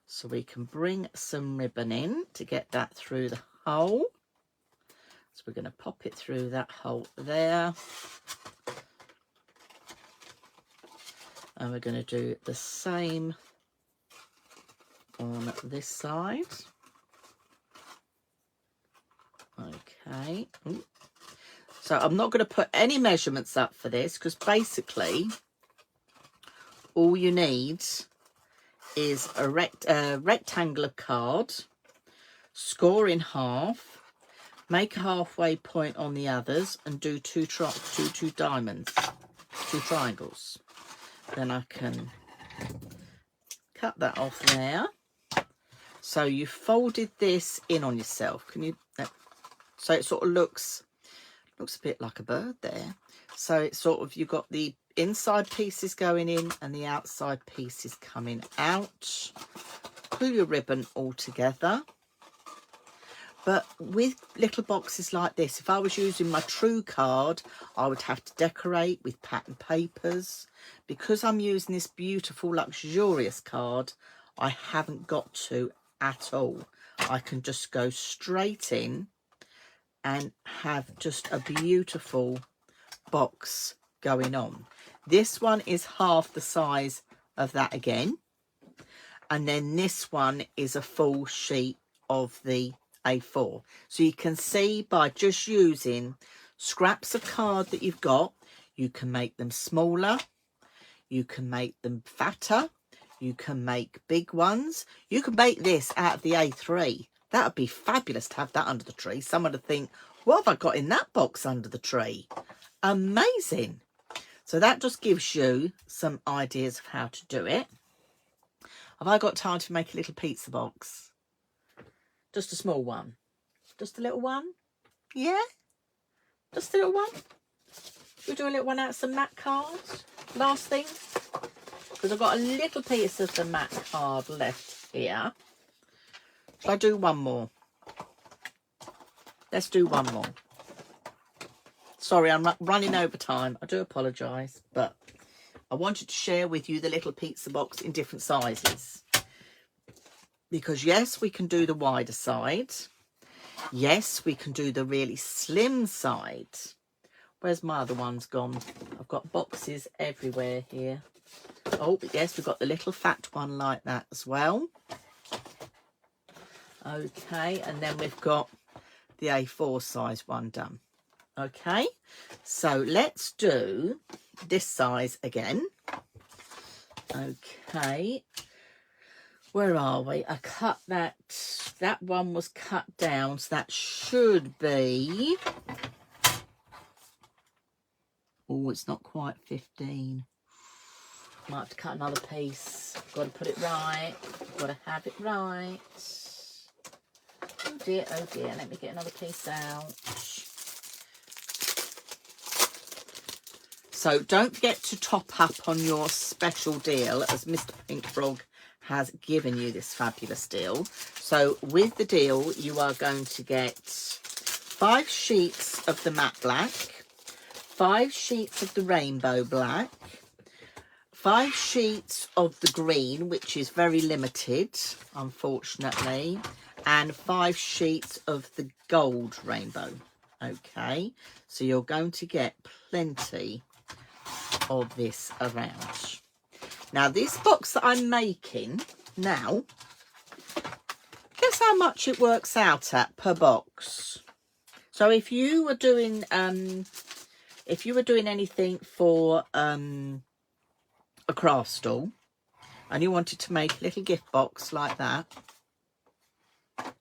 So we can bring some ribbon in to get that through the hole. So we're going to pop it through that hole there. And we're going to do the same on this side. Okay. Ooh. So I'm not going to put any measurements up for this, because basically all you need is a rectangle of card, score in half, make a halfway point on the others, and do two diamonds, two triangles. Then I can cut that off there. So you folded this in on yourself. Can you? So it sort of looks a bit like a bird there. So it's sort of, you've got the inside pieces going in and the outside pieces coming out. Pull your ribbon all together. But with little boxes like this, if I was using my true card, I would have to decorate with pattern papers. Because I'm using this beautiful, luxurious card, I haven't got to at all. I can just go straight in and have just a beautiful box going on. This one is half the size of that again. And then this one is a full sheet of the A4. So you can see by just using scraps of card that you've got, you can make them smaller, you can make them fatter, you can make big ones. You can make this out of the A3. That would be fabulous to have that under the tree. Someone would think, what have I got in that box under the tree? Amazing. So that just gives you some ideas of how to do it. Have I got time to make a little pizza box? Just a small one. Just a little one? Yeah? Just a little one? We'll do a little one out of some matte cards. Last thing. Because I've got a little piece of the matte card left here. Shall I do one more? Let's do one more. Sorry, I'm running over time. I do apologise, but I wanted to share with you the little pizza box in different sizes. Because yes, we can do the wider side. Yes, we can do the really slim side. Where's my other ones gone? I've got boxes everywhere here. Oh, but yes, we've got the little fat one like that as well. Okay, and then we've got the A4 size one done. Okay, so let's do this size again. Okay, where are we? I cut that one was cut down, so that should be, oh, it's not quite 15. Might have to cut another piece. Got to put it right. Got to have it right. Oh dear, let me get another piece out. So don't forget to top up on your special deal, as Mr. Pink Frog has given you this fabulous deal. So with the deal, you are going to get 5 sheets of the matte black, 5 sheets of the rainbow black, 5 sheets of the green, which is very limited, unfortunately, and 5 sheets of the gold rainbow. Okay, so you're going to get plenty of this around. Now, this box that I'm making now, guess how much it works out at per box? So if you were doing anything for a craft stall and you wanted to make a little gift box like that,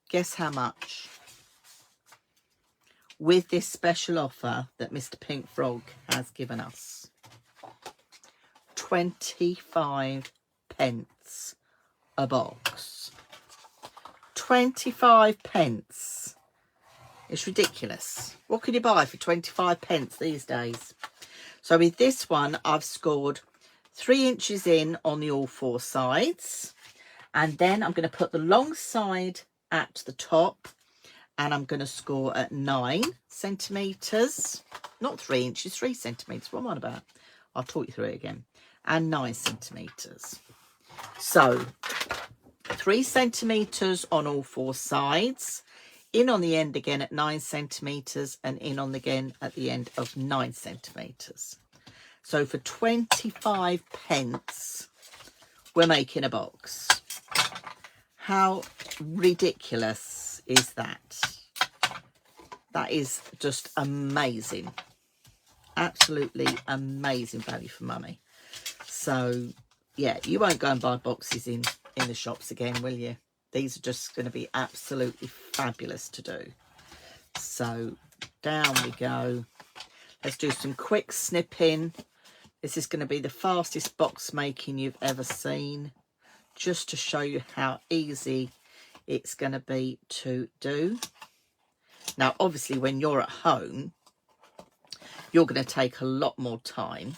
guess how much? With this special offer that Mr. Pink Frog has given us. 25 pence a box. 25 pence. It's ridiculous. What can you buy for 25 pence these days? So with this one, I've scored 3 inches in on the all 4 sides. And then I'm going to put the long side at the top. And I'm going to score at 9 centimetres. Not 3 inches, 3 centimetres. What am I on about? I'll talk you through it again. And 9 centimetres. So 3 centimetres on all 4 sides. In on the end again at 9 centimetres. And in on again at the end of 9 centimetres. So for 25 pence, we're making a box. How ridiculous is that? That is just amazing. Absolutely amazing value for money. So, yeah, you won't go and buy boxes in the shops again, will you? These are just going to be absolutely fabulous to do. So, down we go. Let's do some quick snipping. This is going to be the fastest box making you've ever seen. Just to show you how easy it's going to be to do. Now, obviously, when you're at home, you're going to take a lot more time.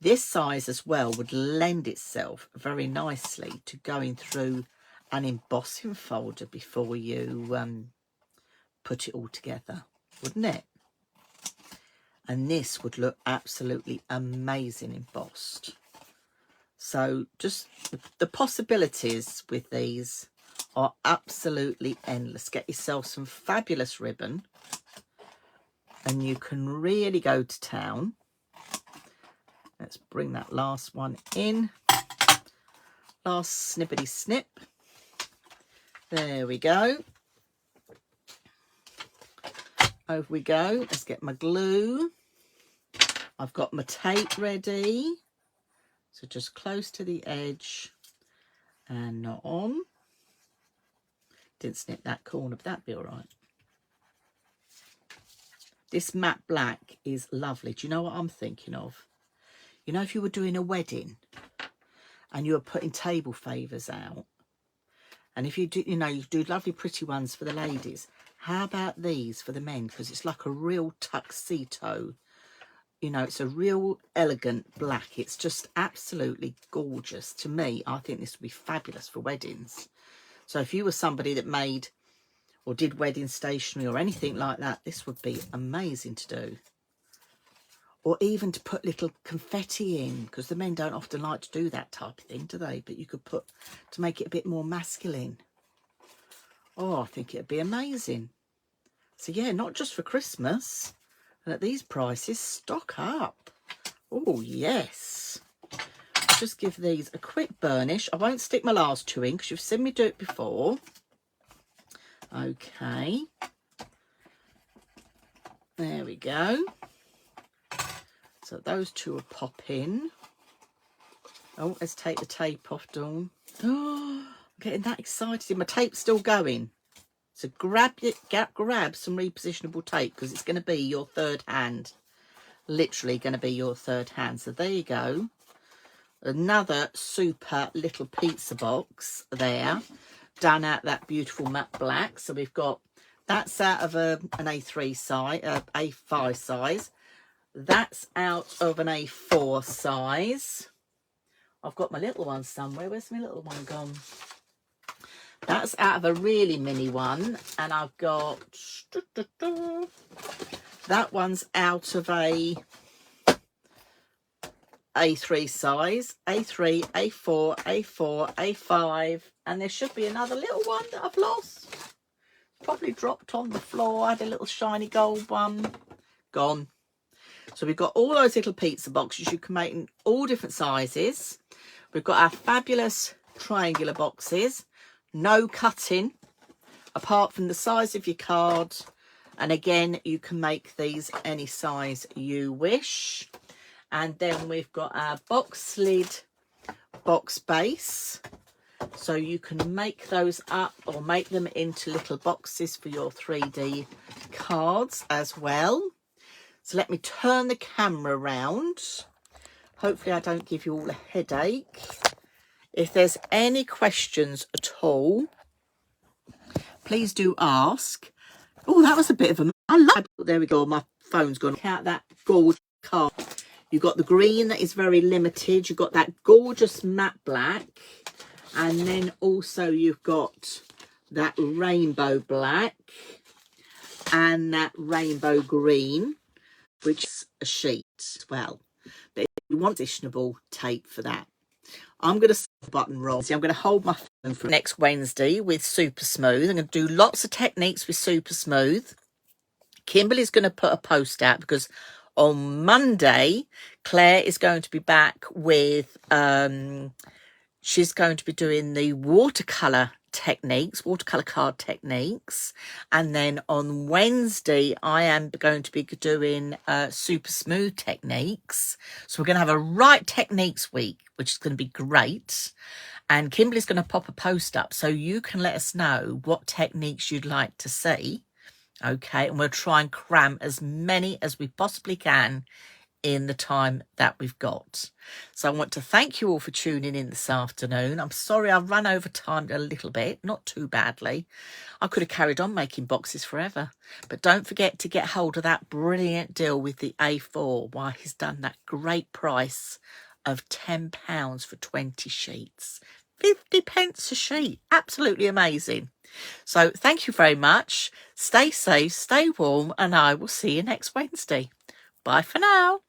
This size as well would lend itself very nicely to going through an embossing folder before you put it all together, wouldn't it? And this would look absolutely amazing embossed. So just the possibilities with these are absolutely endless. Get yourself some fabulous ribbon and you can really go to town. Let's bring that last one in. Last snippety snip. There we go. Over we go. Let's get my glue. I've got my tape ready. So just close to the edge and not on. Didn't snip that corner, but that'd be all right. This matte black is lovely. Do you know what I'm thinking of? You know, if you were doing a wedding and you were putting table favours out, and if you do, you know, you do lovely pretty ones for the ladies. How about these for the men? Because it's like a real tuxedo. You know, it's a real elegant black. It's just absolutely gorgeous. To me, I think this would be fabulous for weddings. So if you were somebody that made or did wedding stationery or anything like that, this would be amazing to do. Or even to put little confetti in, because the men don't often like to do that type of thing, do they? But you could put, to make it a bit more masculine. Oh, I think it'd be amazing. So yeah, not just for Christmas. And at these prices, stock up. Oh, yes. Just give these a quick burnish. I won't stick my last 2 in because you've seen me do it before. Okay. There we go. So those 2 will pop in. Oh, let's take the tape off, Dawn. Oh, I'm getting that excited. My tape's still going. So grab some repositionable tape because it's going to be your third hand. Literally going to be your third hand. So there you go. Another super little pizza box there, done out that beautiful matte black. So we've got, that's out of an A3 size, A5 size. That's out of an A4 size. I've got my little one somewhere. Where's my little one gone? That's out of a really mini one. And I've got, that one's out of a A3 size, A3, A4, A4, A5, and there should be another little one that I've lost. Probably dropped on the floor. I had a little shiny gold one. Gone. So we've got all those little pizza boxes you can make in all different sizes. We've got our fabulous triangular boxes. No cutting, apart from the size of your card. And again, you can make these any size you wish. And then we've got our box lid box base. So you can make those up or make them into little boxes for your 3D cards as well. So let me turn the camera around. Hopefully I don't give you all a headache. If there's any questions at all, please do ask. Oh, that was a bit of a... I love it. There we go. My phone's gone. Look out that gorgeous card. You've got the green that is very limited. You've got that gorgeous matte black. And then also you've got that rainbow black and that rainbow green, which is a sheet as well. But if you want additional tape for that, I'm going to button roll. See, I'm going to hold my phone for next Wednesday with Super Smooth. I'm going to do lots of techniques with Super Smooth. Kimberly's going to put a post out because on Monday, Claire is going to be back with, she's going to be doing the watercolour techniques, watercolour card techniques. And then on Wednesday, I am going to be doing Super Smooth techniques. So we're going to have a right techniques week, which is going to be great. And Kimberly's going to pop a post up so you can let us know what techniques you'd like to see. Okay, and we'll try and cram as many as we possibly can in the time that we've got. So I want to thank you all for tuning in this afternoon. I'm sorry I've run over time a little bit, not too badly. I could have carried on making boxes forever. But don't forget to get hold of that brilliant deal with the A4. Why, he's done that great price of £10 for 20 sheets. 50 pence a sheet. Absolutely amazing. So thank you very much. Stay safe, stay warm, and I will see you next Wednesday. Bye for now.